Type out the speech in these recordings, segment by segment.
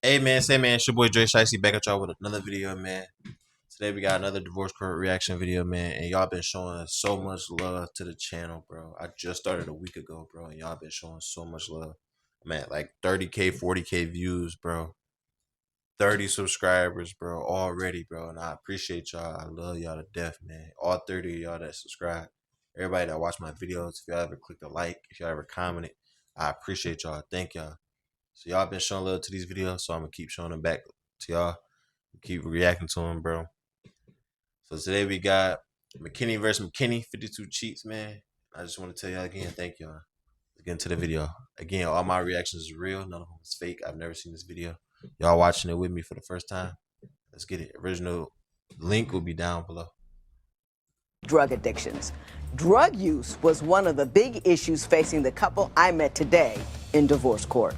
Hey man, say man, it's your boy Dre Shicey back at y'all with another video, man. Today we got another divorce court reaction video, man, and y'all been showing us so much love to the channel, bro. I just started a week ago, bro, and y'all been showing so much love. I'm at like 30K, 40K views, bro. 30 subscribers, bro, already, bro. And I appreciate y'all. I love y'all to death, man. All 30 of y'all that subscribe. Everybody that watch my videos, if y'all ever clicked a like, if y'all ever commented, I appreciate y'all. Thank y'all. So y'all been showing love to these videos, so I'm gonna keep showing them back to y'all. Keep reacting to them, bro. So today we got McKinney versus McKinney, 52 cheats, man. I just want to tell y'all again, thank y'all. Let's get into the video. Again, all my reactions is real. None of them is fake. I've never seen this video. Y'all watching it with me for the first time. Let's get it. Original link will be down below. Drug addictions. Drug use was one of the big issues facing the couple I met today in divorce court.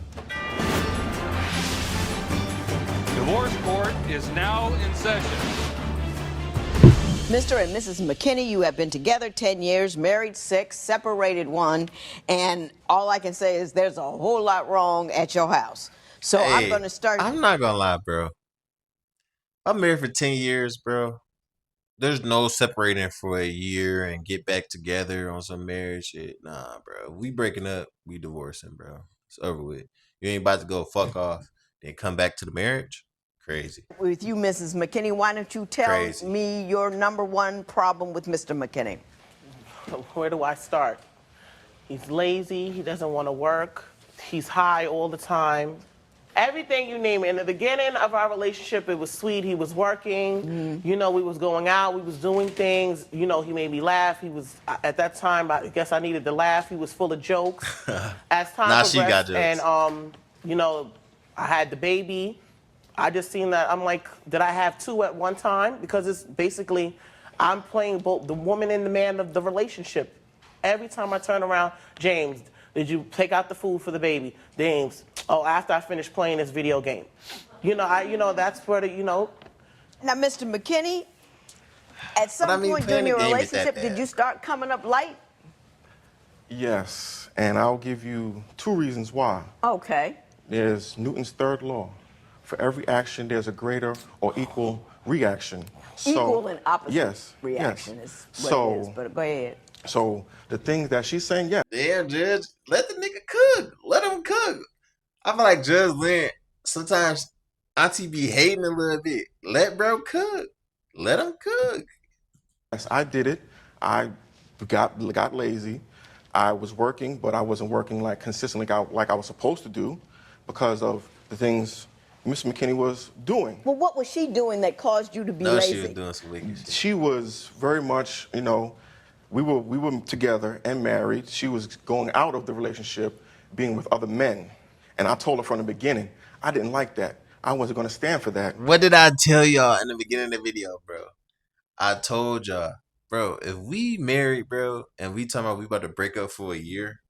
Divorce court is now in session. Mr. and Mrs. McKinney, you have been together 10 years, married 6, separated 1, and all I can say is there's a whole lot wrong at your house. So I'm going Hey, to start. I'm not gonna lie, bro. I'm married for 10 years, bro. There's no separating for a year and get back together on some marriage shit. Nah, bro. We breaking up, we divorcing, bro. It's over with. You ain't about to go fuck off, then come back to the marriage. Crazy. With you, Mrs. McKinney, why don't you tell Crazy. me your number one problem with Mr. McKinney? Where do I start? He's lazy, he doesn't want to work, he's high all the time. Everything you name it. In the beginning of our relationship, it was sweet. He was working. You know, we was going out. We was doing things. You know, he made me laugh. He was, at that time, I guess I needed to laugh. He was full of jokes. As time Now she got progressed, jokes. and, you know, I had the baby. I just seen that. I'm like, did I have 2 at one time? Because it's basically, I'm playing both the woman and the man of the relationship. Every time I turn around, James, did you take out the food for the baby? James, oh, after I finish playing this video game. You know, that's where the, Now, Mr. McKinney, at some I mean, point playing during the your game ain't that relationship, did bad. you start coming up light? Yes, and I'll give you 2 reasons why. Okay. There's Newton's third law. For every action, there's a greater or equal reaction. Equal and opposite yes, reaction yes. is what it is, but go ahead. So the things that she's saying, yeah. Damn, Judge. Let the nigga cook. Let him cook. I feel like Judge Lynn, sometimes Auntie be hating a little bit. Let bro cook. Let him cook. Yes, I did it. I got lazy. I was working, but I wasn't working like consistently like I was supposed to do because of the things Miss McKinney was doing. Well, what was she doing that caused you to be No, she was lazy? doing some wicked shit. She was very much, we were together and married. She was going out of the relationship, being with other men. And I told her from the beginning, I didn't like that. I wasn't going to stand for that. What did I tell y'all in the beginning of the video, bro? I told y'all, bro, if we married, bro, and we talking about we about to break up for a year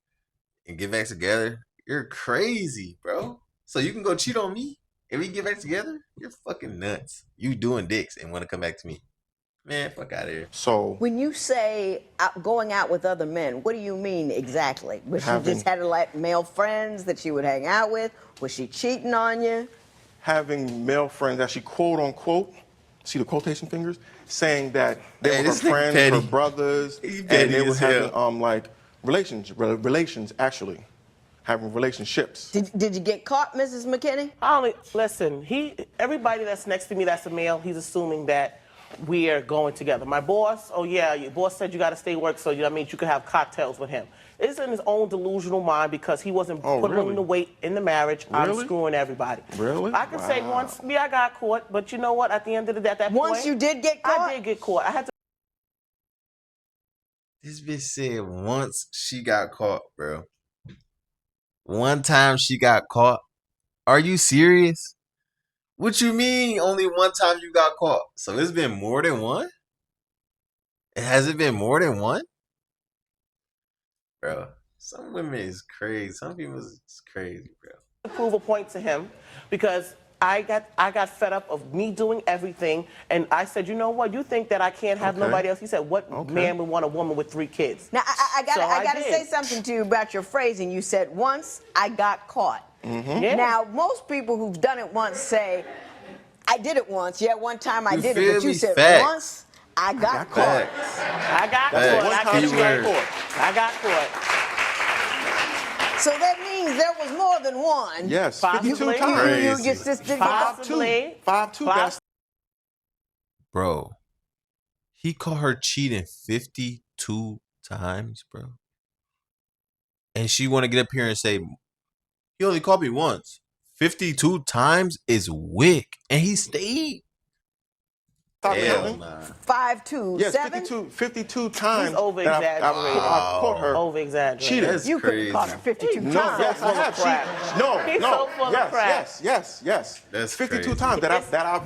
and get back together, you're crazy, bro. So you can go cheat on me and we get back together? You're fucking nuts. You doing dicks and want to come back to me. Man, fuck out of here. So When you say going out with other men, what do you mean exactly? Was she just had like male friends that she would hang out with? Was she cheating on you? having male friends, actually quote unquote, see the quotation fingers, saying that they Hey, were her this nigga friends, petty. her brothers, He and petty they were as hell. having like relations actually, having relationships. Did you get caught, Mrs. McKinney? I only listen. Everybody that's next to me that's a male, he's assuming that we are going together. My boss, oh yeah, your boss said you got to stay work, so that means you could have cocktails with him. It's in his own delusional mind because he wasn't putting really? the weight in the marriage. I'm Really? screwing everybody. Really? I can say Wow. once, I got caught, but you know what? At the end of the day, at that Once point, you did get caught? I did get caught. I had to. This bitch said once she got caught, bro. One time she got caught. Are you serious? What you mean only one time you got caught? So it's been more than one? Has it been more than one? Bro, some women is crazy. Some people is crazy, bro. Prove a point to him because I got fed up of me doing everything, and I said, you know what? You think that I can't have Okay. nobody else? He said, what Okay. man would want a woman with 3 kids? Now, I So gotta did. say something to you about your phrasing. You said, once I got caught. Yeah. Now, most people who've done it once say, I did it once. Yeah, one time I You did it. feel But you me? said, Facts. once I got caught. Facts. I got That's caught. one I time couldn't you get got caught. I got caught. So that means there was more than one. Yes, Possibly. 52 You times. Crazy. just didn't get Possibly. 5'2", that's Bro, he caught her cheating 52 times, bro. And she want to get up here and say, he only caught me once. 52 times is wick. And he stayed. Stop Hell yelling. nah. 5'2", Yes, 7. 52 times. He's over-exaggerating. that I've caught her Over-exaggerating. cheating. That's You couldn't crazy. caught her 52 No, times. yes, I have. full of crap. He's No, so full of yes, crap. yes. That's 52 crazy. times that I've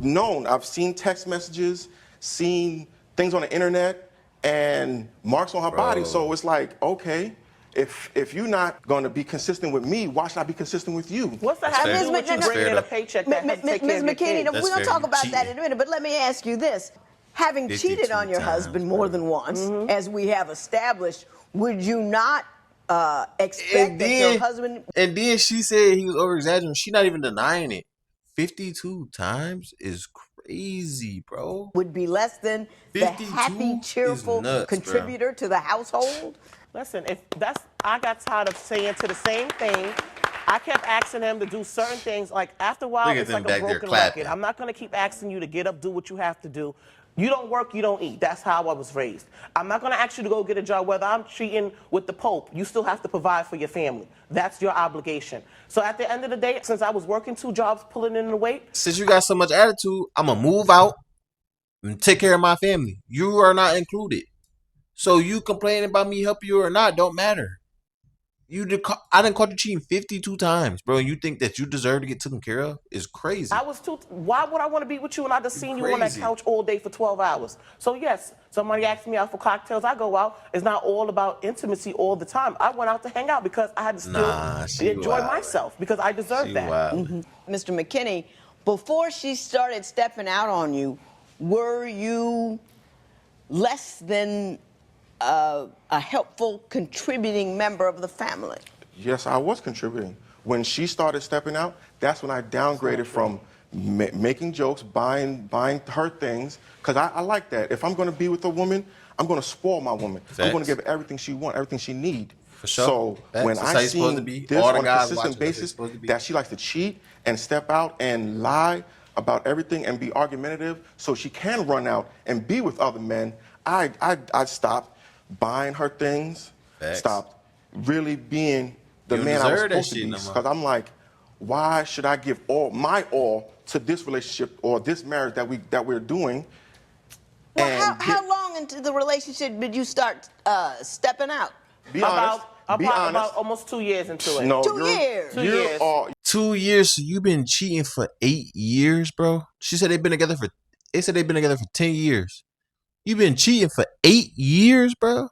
known. I've seen text messages, seen things on the internet, and marks on her body. Bro. So it's like, okay, if you're not going to be consistent with me, why should I be consistent with you? What's the That's happy fair. to do with you That's bringing in fair, a though. paycheck that has to take care Ms. of your McKinney, kids? we're That's going to fair. talk You about that cheating. in a minute, but let me ask you this. Having 52 cheated on your times, husband more bro. than once, as we have established, would you not expect that your husband And then she said he was over exaggerating. She not even denying it. 52 times is crazy, bro. would be less than the 52 happy, is cheerful nuts, bro. contributor to the household? Listen, I got tired of saying to the same thing. I kept asking him to do certain things. Like after a while, Look at it's them like a back there broken clapping. record. I'm not gonna keep asking you to get up, do what you have to do. You don't work, you don't eat. That's how I was raised. I'm not gonna ask you to go get a job, whether I'm cheating with the Pope. You still have to provide for your family. That's your obligation. So at the end of the day, since I was working 2 jobs, pulling in the weight, Since you got so much attitude, I'm going to move out and take care of my family. You are not included. So you complaining about me helping you or not don't matter. I done caught you cheating 52 times, bro. And you think that you deserve to get taken care of? Is crazy. why would I want to be with you when I just seen you on that crazy. couch all day for 12 hours? So yes, somebody asked me out for cocktails, I go out. It's not all about intimacy all the time. I went out to hang out because I had to Nah, she still enjoy wildin'. myself because I deserve She that. wild. Mr. McKinney, before she started stepping out on you, were you less than a helpful, contributing member of the family? Yes, I was contributing. When she started stepping out, that's when I downgraded from making jokes, buying her things, because I like that. If I'm going to be with a woman, I'm going to spoil my woman. I'm going Facts. to give her everything she wants, everything she needs. For sure. So Facts. when That's how I you're supposed to seen be. this All the on a guys watching, consistent that's how you're basis, supposed to be. that she likes to cheat and step out and lie about everything and be argumentative so she can run out and be with other men, I stopped buying her things, Facts. stopped really being the You don't man I was deserve that supposed to shit be. no more. Because I'm like, why should I give my all to this relationship or this marriage that we're doing? Well, and how long into the relationship did you start stepping out? be honest. Be honest. About almost 2 years into it. No, 2 you're- years. 2 you're years. all- 2 years, so you've been cheating for 8 years, bro. She said they've been together for 10 years. You've been cheating for 8 years, bro.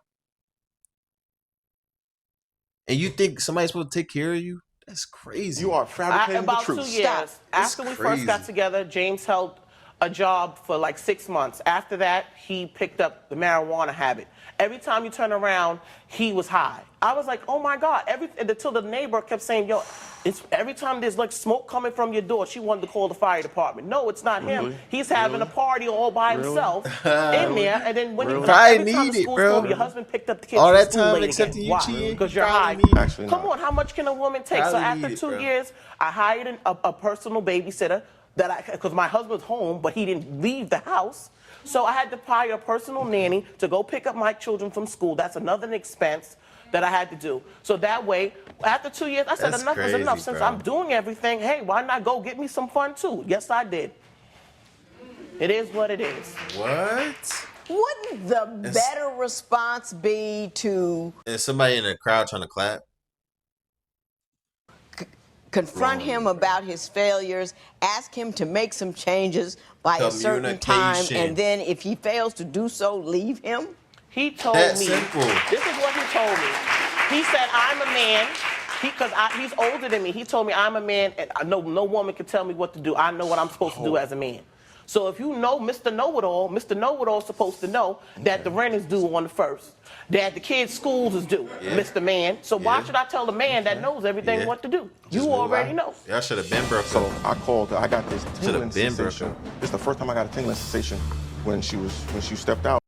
And you think somebody's supposed to take care of you? That's crazy. you are fabricating About the 2 truth. years. Stop. After we first got crazy. together, James held a job for like 6 months. After that, he picked up the marijuana habit. Every time you turn around, he was high. I was like, oh my God. Until the neighbor kept saying, yo, every time there's like smoke coming from your door, she wanted to call the fire department. No, it's not him. Really? He's having a party all by himself in there. And then when Really? Probably every time need the it, school's bro. home, your husband picked up the kids All from that school time late accepting again. you Why? cheating, Because you're probably high. need it. Actually Come not. on, how much can a woman take? So Probably after need it, 2 bro. years, I hired a personal babysitter because my husband was home, but he didn't leave the house. So I had to hire a personal nanny to go pick up my children from school. That's another expense that I had to do. So that way, after 2 years, I said That's enough is crazy, enough. Since bro. I'm doing everything, hey, why not go get me some fun too? Yes, I did. It is what it is. What? Wouldn't the better response be to Is somebody in the crowd trying to clap? confront him about his failures, ask him to make some changes by a certain time, Communication. and then if he fails to do so, leave him? He told That me, simple. this is what he told me. He said, I'm a man. Because he's older than me. He told me I'm a man, and I know no woman can tell me what to do. I know what I'm supposed to do as a man. So if you know Mr. Know-It-All, Mr. Know-It-All is supposed to know that the rent is due on the 1st, that the kids' schools is due, Mr. Man. So why should I tell the man that knows everything what to do? Just You move already out. know. Y'all should have been broke So up. I called her. I got this tingling been broke sensation. up. This is the first time I got a tingling sensation when she stepped out.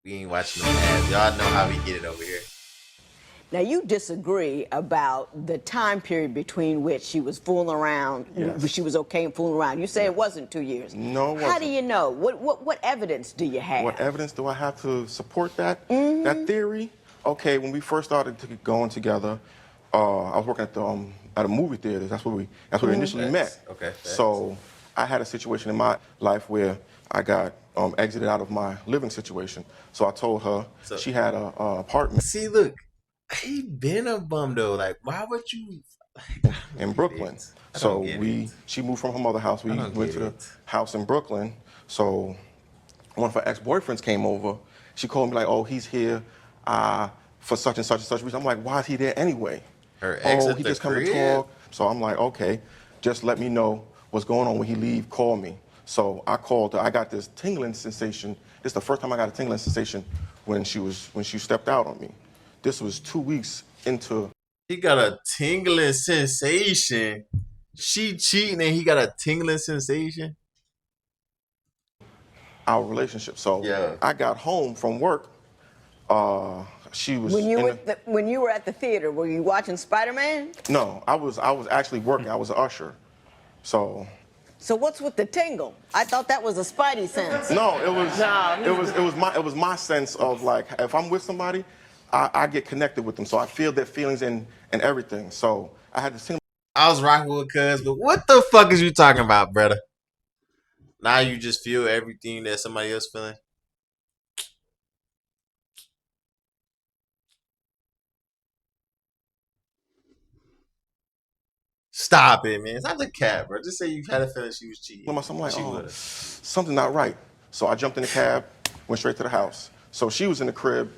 We ain't watching the ads. Y'all know how we get it over here. Now, you disagree about the time period between which she was fooling around, Yes. she was okay in fooling around. You say it wasn't 2 years. No, it How do wasn't. you know? What evidence do you have? What evidence do I have to support that that theory? Okay, when we first started going together, I was working at a movie theater. That's where we initially met. Okay, facts. So I had a situation in my life where I got exited out of my living situation. So I told her she had a apartment See, look, he been a bum though. Like, why would you? in Brooklyn. I So don't get it. she moved from her mother's house. We don't went get to the it. house in Brooklyn. So one of her ex-boyfriends came over. She called me like, "Oh, he's here for such and such reason." I'm like, "Why is he there anyway?" Her ex Oh, at he the just come to crib? talk. So I'm like, "Okay, just let me know what's going on. When he leave, call me." So I called her. I got this tingling sensation. This is the first time I got a tingling sensation when she stepped out on me. This was 2 weeks into He got a tingling sensation. She cheating and he got a tingling sensation. our relationship. So Yeah. I got home from work. She was When you in when you were at the theater, were you watching Spider-Man? no, I was actually working. I was an usher. So So what's with the tingle? I thought that was a Spidey sense. no, it was Nah, it was my sense of like if I'm with somebody, I get connected with them. So I feel their feelings and everything. So I had to sing. I was rocking with cuz, but what the fuck is you talking about, brother? Now you just feel everything that somebody else feeling. Stop it, man. Stop the cat, bro. Just say you had a feeling she was cheating. I'm like, She oh, would've. something not right. So I jumped in the cab, went straight to the house. So she was in the crib,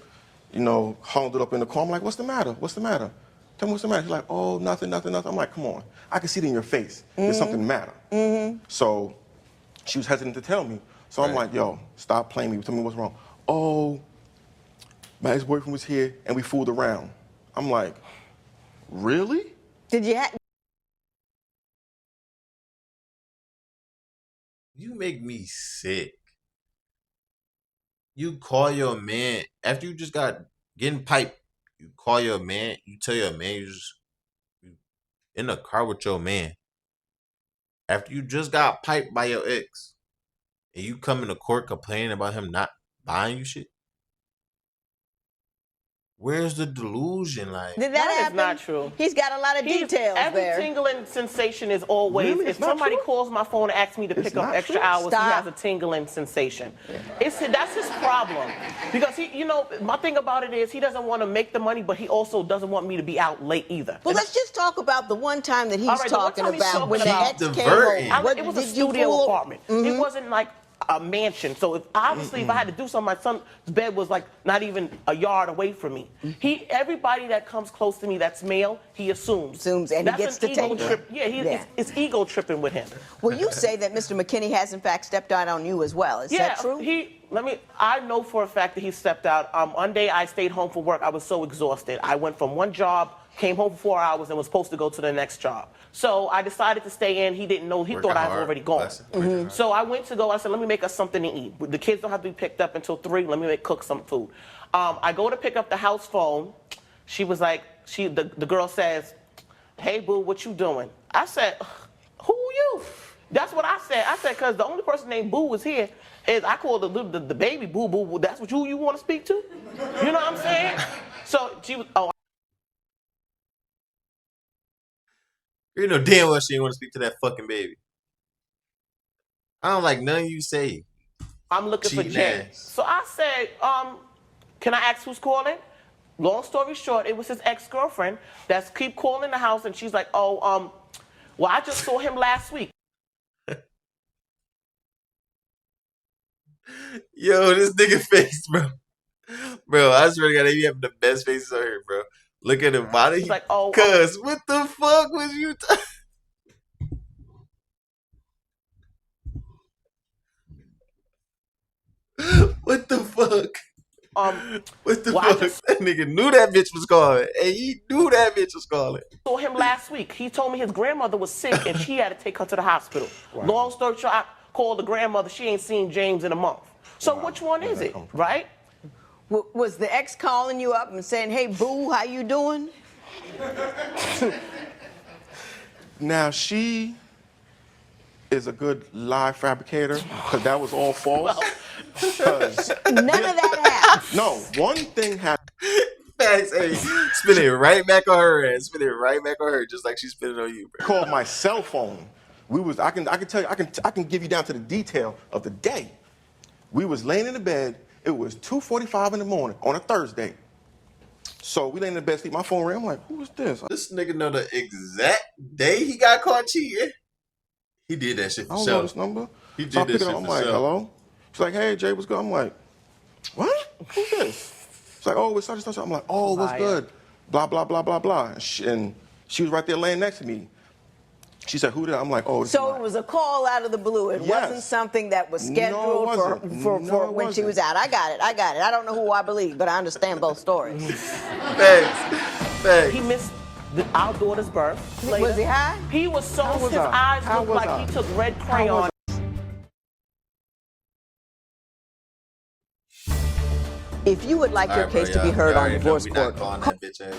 hauled it up in the car. I'm like, what's the matter? What's the matter? Tell me what's the matter. She's like, oh, nothing. I'm like, come on. I can see it in your face. There's something the matter. So she was hesitant to tell me. So I'm Right. like, yo, stop playing me. Tell me what's wrong. Oh, my ex-boyfriend was here and we fooled around. I'm like, really? Did you have? You make me sick. You call your man after you just got getting piped. You call your man. You tell your man you in the car with your man after you just got piped by your ex, and you come into court complaining about him not buying you shit. Where's the delusion? Like, Did that That is happen? not true. He's got a lot of details Every there. tingling sensation is always, Really? if It's not somebody true? calls my phone and asks me to It's pick up not extra true? hours, Stop. he has a tingling sensation. That's his problem. Because my thing about it is he doesn't want to make the money, but he also doesn't want me to be out late either. Well, let's just talk about the one time that he's All right, the one talking time he's about talking when the about- ex came Diverting. over. It was a did you studio fool- apartment. It wasn't like a mansion. So if I had to do something, my son's bed was like not even a yard away from me. Everybody that comes close to me that's male, he assumes. Assumes, and he That's gets an to ego take it. trip. Yeah, Yeah. It's ego tripping with him. Well, you say that Mr. McKinney has in fact stepped out on you as well. Is that true? I know for a fact that he stepped out. One day I stayed home from work. I was so exhausted. I went from one job, came home for 4 hours, and was supposed to go to the next job. So I decided to stay in. He didn't know. He thought I was already gone. So I went to go. I said, let me make us something to eat. The kids don't have to be picked up until 3. Let me cook some food. I go to pick up the house phone. She was like, the girl says, hey, boo, what you doing? I said, who you? That's what I said. I said, because the only person named Boo was here. I called the baby Boo Boo. That's what you want to speak to? You know what I'm saying? So she was, oh. You know damn well she didn't want to speak to that fucking baby. I don't like none of you say. I'm looking for Cheating Jay. ass. So I said, can I ask who's calling? Long story short, it was his ex-girlfriend that's keep calling the house, and she's like, well, I just saw him last week. Yo, this nigga face, bro. Bro, I swear to God, you have the best faces on here, bro. Look at him. Why did He's he? like, oh, Cuz, what the fuck was you? What the fuck? What the well, I fuck? just That nigga knew that bitch was calling. Hey, he knew that bitch was calling. saw him last week. He told me his grandmother was sick and she had to take her to the hospital. Long story short, I called the grandmother. She ain't seen James in a month. So which one is it, right? Was the ex calling you up and saying, "Hey, boo, how you doing?" Now, she is a good lie fabricator, because that was all false. None of that happened. No, one thing happened. Facts, hey, spin it right back on her ass. Spin it right back on her, just like she spit it on you, bro. Called my cell phone. I can tell you, I can give you down to the detail of the day. We was laying in the bed. It was 2:45 in the morning on a Thursday. So we laying in the bed, sleep. My phone rang. I'm like, who is this? This nigga know the exact day he got caught cheating. He did that shit for I don't sure. know this number. He did So I that pick it shit up. I'm for like, sure. hello? She's like, hey, Jay, what's good? I'm like, what? Who's this? It's like, oh, it's such and such. I'm like, oh, what's good? Blah, blah, blah, blah, blah. And she was right there laying next to me. She said, who did I? I'm like, oh, this So is my... it was a call out of the blue. It Yes. wasn't something that was No, it scheduled wasn't. for No, it when she wasn't. was out. I got it. I don't know who I believe, but I understand both stories. Facts. He missed our daughter's birth. Was he high? He was so, How was his I? eyes How looked was like I? he took red How crayon. If you would like All your right, bro, case to be y'all heard on already know divorce we court, not calling that bitch ass no.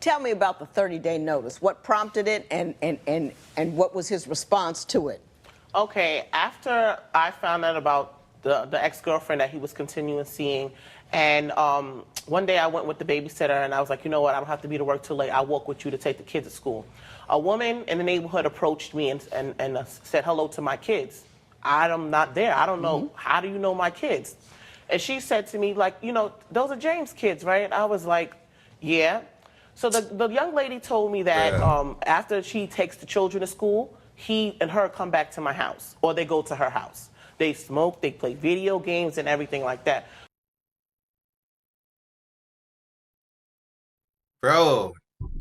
tell me about the 30-day notice. What prompted it, and what was his response to it? Okay, after I found out about the ex-girlfriend that he was continuing seeing, and one day I went with the babysitter and I was like, you know what, I don't have to be to work too late. I'll walk with you to take the kids to school. A woman in the neighborhood approached me and said hello to my kids. I'm not there. I don't know. How do you know my kids? And she said to me, like, you know, those are James' kids, right? I was like, yeah. So the young lady told me that after she takes the children to school, he and her come back to my house, or they go to her house. They smoke, they play video games and everything like that. Bro,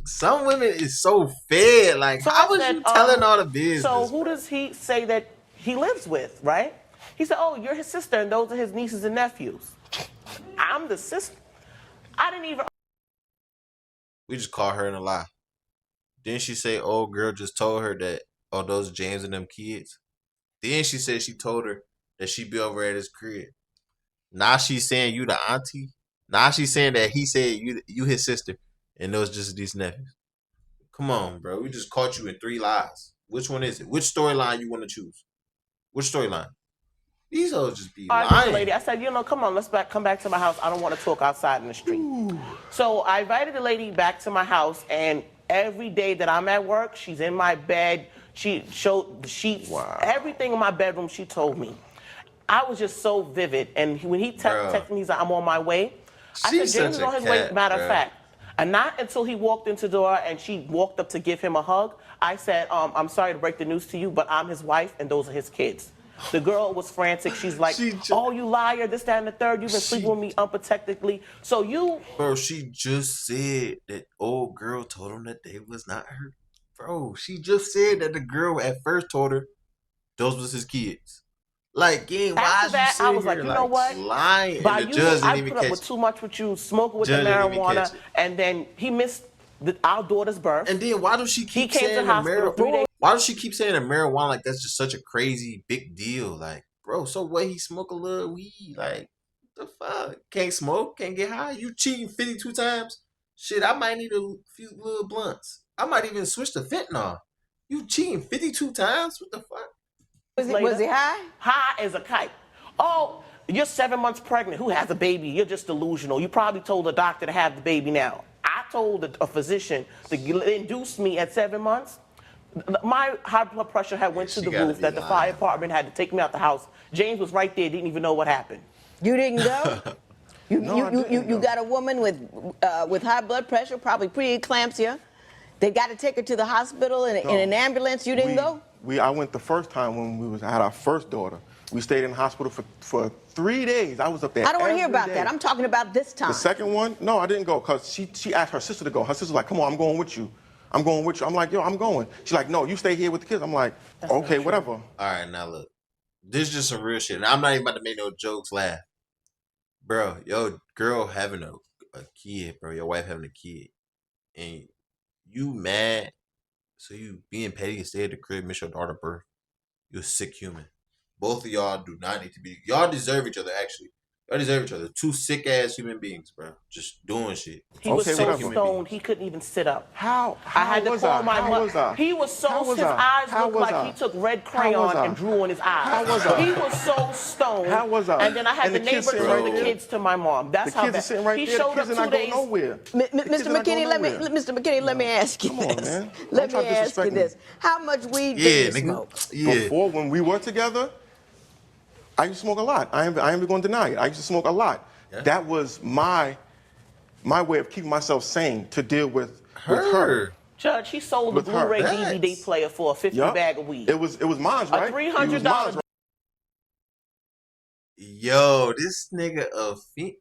some women is so fed. Like, So how I was said, you telling all the business? So who bro? does he say that he lives with, right? He said, oh, you're his sister, and those are his nieces and nephews. I'm the sister. I didn't even... We just caught her in a lie. Didn't she say old girl just told her that, oh, those James and them kids? Then she said she told her that she be over at his crib. Now she's saying you the auntie. Now she's saying that he said you his sister and those just these nephews. Come on, bro. We just caught you in 3 lies. Which one is it? Which storyline you want to choose? Which storyline? These hoes just be I told the lying. lady, I said, you know, come on, come back to my house. I don't want to talk outside in the street. So I invited the lady back to my house, and every day that I'm at work, she's in my bed. She showed the sheets, everything in my bedroom, she told me. I was just so vivid. And when he texted me, he's like, I'm on my way. I She's said, James is such a on his way, cat, matter of bruh. fact. And not until he walked into the door and she walked up to give him a hug, I said, I'm sorry to break the news to you, but I'm his wife and those are his kids. The girl was frantic. She's like, oh, you liar, this, that, and the third. You've been sleeping with me unprotectedly. So you... Bro, she just said that old girl told him that they was not her. Bro, she just said that the girl at first told her those was his kids. Like, gang, why After is that, you sitting I was like, here, you know what? lying? By And the you, judge I didn't even put up catch with it. too much with you, smoking with Judge the didn't even marijuana, catch it. and then he missed our daughter's birth. And then why does she keep came to saying the hospital 3 days. Why does she keep saying the marijuana like that's just such a crazy big deal? Like, bro, so what? He smoke a little weed? Like, the fuck? Can't smoke? Can't get high? You cheating 52 times? Shit, I might need a few little blunts. I might even switch to fentanyl. You cheating 52 times? What the fuck? Was he high? High as a kite. Oh, you're 7 months pregnant. Who has a baby? You're just delusional. You probably told the doctor to have the baby now. I told a physician to induce me at 7 months. My high blood pressure had went to She the gotta roof be that the lying. fire department had to take me out the house. James was right there, didn't even know what happened. You didn't go? You I got a woman with high blood pressure, probably preeclampsia. They got to take her to the hospital in an ambulance. You didn't go? I went the first time when I had our first daughter. We stayed in the hospital for 3 days. I was up there. I don't want to hear every about day. that. I'm talking about this time. The second one, no, I didn't go because she asked her sister to go. Her sister's like, come on, I'm going with you. I'm going with you. I'm like, yo, I'm going. She's like, no, you stay here with the kids. I'm like, okay, whatever. All right, now look. This is just some real shit. And I'm not even about to make no jokes laugh. Bro, yo, girl having a kid, bro. Your wife having a kid. And you mad, so you being petty and stay at the crib, miss your daughter's birth. You're a sick human. Both of y'all do not need to be. Y'all deserve each other, actually. Y'all deserve each other. Two sick ass human beings, bro. Just doing shit. He was Okay, so whatever. stoned he couldn't even sit up. How I had to was call I? my How mother. was I? He was How so was his I? eyes How looked was like I? he took red How crayon was I? and drew on his eyes. How was I? He was so stoned. How was I? And then I had And the the kids neighbor sitting bring right the there. kids to my mom. That's The how kids are bad. sitting right He there. The showed kids up are 2 not going days. nowhere. Mr. McKinney, Mr. McKinney, let me ask you Come on, this. man. Let Don't me try to ask you disrespect me. this. How much weed Yeah, do you nigga. smoke? Yeah. Before, when we were together, I used to smoke a lot. I ain't going to deny it. I used to smoke a lot. Yeah. That was my way of keeping myself sane to deal with her. Her. Judge, he sold the With her. Blu-ray Facts. DVD player for a 50 Yup. bag of weed. It was mine, A right? It was $300 mine, right? Yo, this nigga a fiend.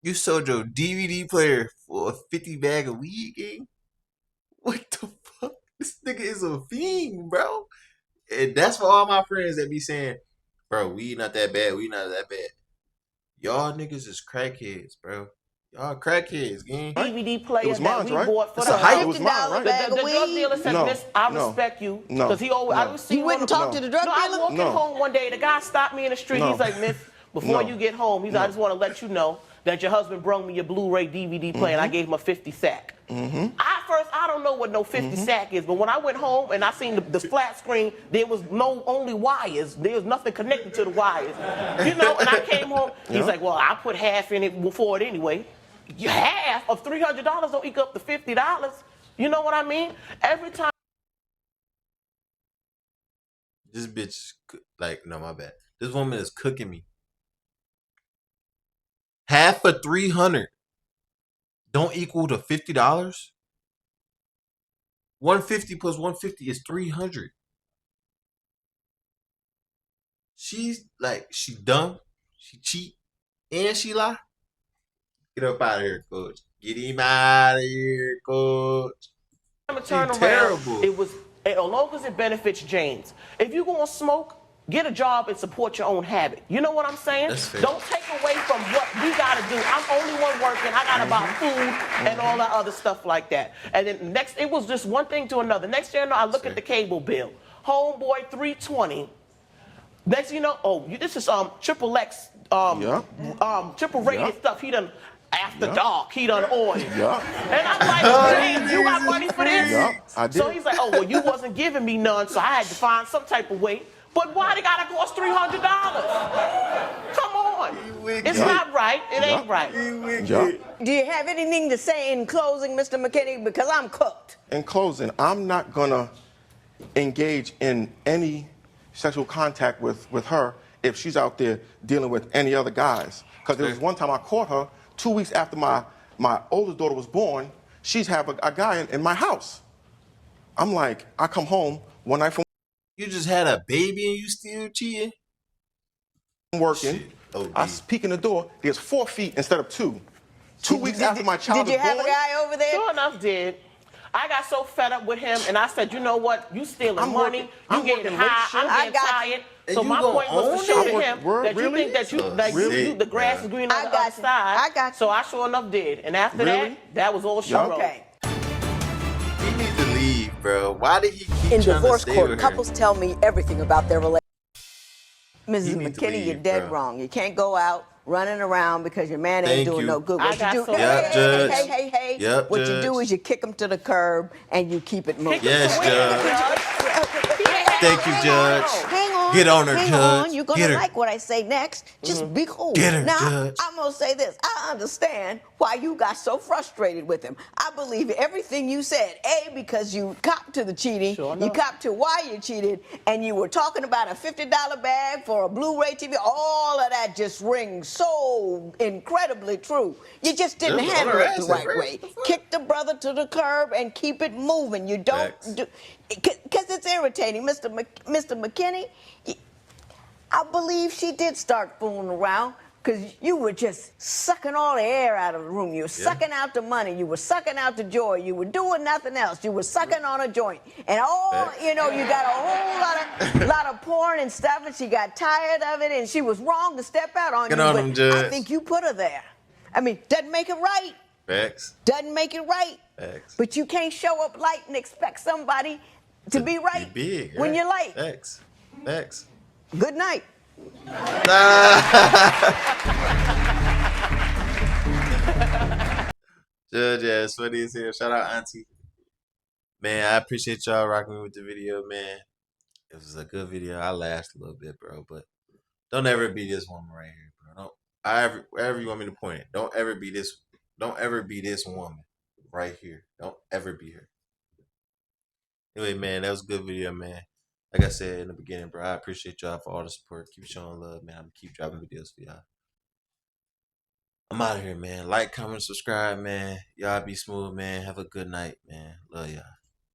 You sold your DVD player for a 50 bag of weed, gang? What the fuck? This nigga is a fiend, bro. And that's for all my friends that be saying, bro, weed not that bad, weed not that bad. Y'all niggas is crackheads, bro. Y'all crackheads, gang. DVD It player was that mine, we right? bought for It's the a hype. It was $50 mine, right? bag The of drug weed? dealer said, No, Miss, I no, respect you. no, Because he always, no. I would see You him wouldn't on talk the, to the drug no, I dealer? walking No. home one day, the guy stopped me in the street. No. He's like, Miss, before No. you get home, he's like, I just want to let you know that your husband brought me your Blu-ray DVD player and I gave him a 50 sack. I don't know what no 50 sack is, but when I went home and I seen the flat screen, there was only wires. There was nothing connected to the wires. You know, and I came home, he's Yeah. like, well, I put half in it for it anyway. Half of $300 don't equal up to $50. You know what I mean? Every time. This bitch, like, no, my bad. This woman is cooking me. Half for 300 don't equal to $50. 150 plus 150 is 300. She's like, she dumb, she cheat, and she lie. Get up out of here, coach. Get him out of here, coach. Time to turn around, terrible. it was as long as it benefits James. If you gonna smoke, get a job and support your own habit. You know what I'm saying? That's fair. Don't take away from what we gotta do. I'm only one working. I gotta buy food and all that other stuff like that. And then next, it was just one thing to another. Next thing you know, I look at the cable bill. Homeboy 320. Next thing you know, this is triple X, Yeah. triple rated Yeah. stuff. He done after Yeah. dark. He done oil. Yeah. And I'm like, James, you got money for this? Yeah, I did. So he's like, oh, well, you wasn't giving me none, so I had to find some type of way. But why they gotta cost $300? Come on. It's not right. It ain't right. Yeah. Do you have anything to say in closing, Mr. McKinney? Because I'm cooked. In closing, I'm not gonna engage in any sexual contact with her if she's out there dealing with any other guys. Because there was one time I caught her 2 weeks after my oldest daughter was born. She's have a guy in my house. I'm like, I come home one night from You just had a baby and you still cheating? working. Shit. OD. I peek in the door. There's 4 feet instead of 2. 2 weeks after my child Did you was have born. a guy over there? Sure enough, did. I got so fed up with him, and I said, you know what? You stealing I'm money. working- You I'm getting working late high. shift. I'm I getting got you. tired. And So you my gonna point was to own show it? to him Word, that you really? think that you, Oh, like really? you, the grass is green I on the got other you. side. I got you. So I sure enough did, and after Really? that was all she Yeah. wrote. Okay. He needs to leave, bro. Why did he keep In trying divorce to stay court, with her? couples tell me everything about their relationship. Mrs. You need to McKinney, leave, you're dead bro. wrong. You can't go out running around because your man ain't Thank doing you. no good. I What you got do? so- Hey, Yep, hey, Judge. hey, hey, hey. Yep, What you do Judge. is you kick them to the curb and you keep it moving. Yes, Judge. Thank you, Hang Judge. on, hang on. Get on her, hang Judge. on. You're gonna Get her. like what I say next. Just be cool. Get her, now, Judge. I'm gonna say this. I understand why you got so frustrated with him. I believe everything you said. A, because you copped to the cheating. Sure you enough. copped to why you cheated, and you were talking about a $50 bag for a Blu-ray TV. All of that just rings so incredibly true. You just didn't Just handle on her it the ass, right right? way. Kick the brother to the curb and keep it moving. You don't Facts. do, because it's irritating, Mr. McKinney. I believe she did start fooling around because you were just sucking all the air out of the room. You were sucking out the money. You were sucking out the joy. You were doing nothing else. You were sucking on a joint. And you know, you got a whole lot of porn and stuff, and she got tired of it, and she was wrong to step out on Get you. on But them, Judge. I think you put her there. I mean, doesn't make it right. Facts. Doesn't make it right. Facts. But you can't show up light and expect somebody to be right big, when yeah. you're late. Facts. Facts. Good night. Judge, yeah, it's funny as hell. Shout out Auntie. Man, I appreciate y'all rocking me with the video, man. It was a good video. I laughed a little bit, bro, but don't ever be this woman right here, bro. Wherever you want me to point it, don't ever be this woman right here. Don't ever be her. Anyway, man, that was a good video, man. Like I said in the beginning, bro, I appreciate y'all for all the support. Keep showing love, man. I'm gonna keep dropping videos for y'all. I'm out of here, man. Like, comment, subscribe, man. Y'all be smooth, man. Have a good night, man. Love y'all.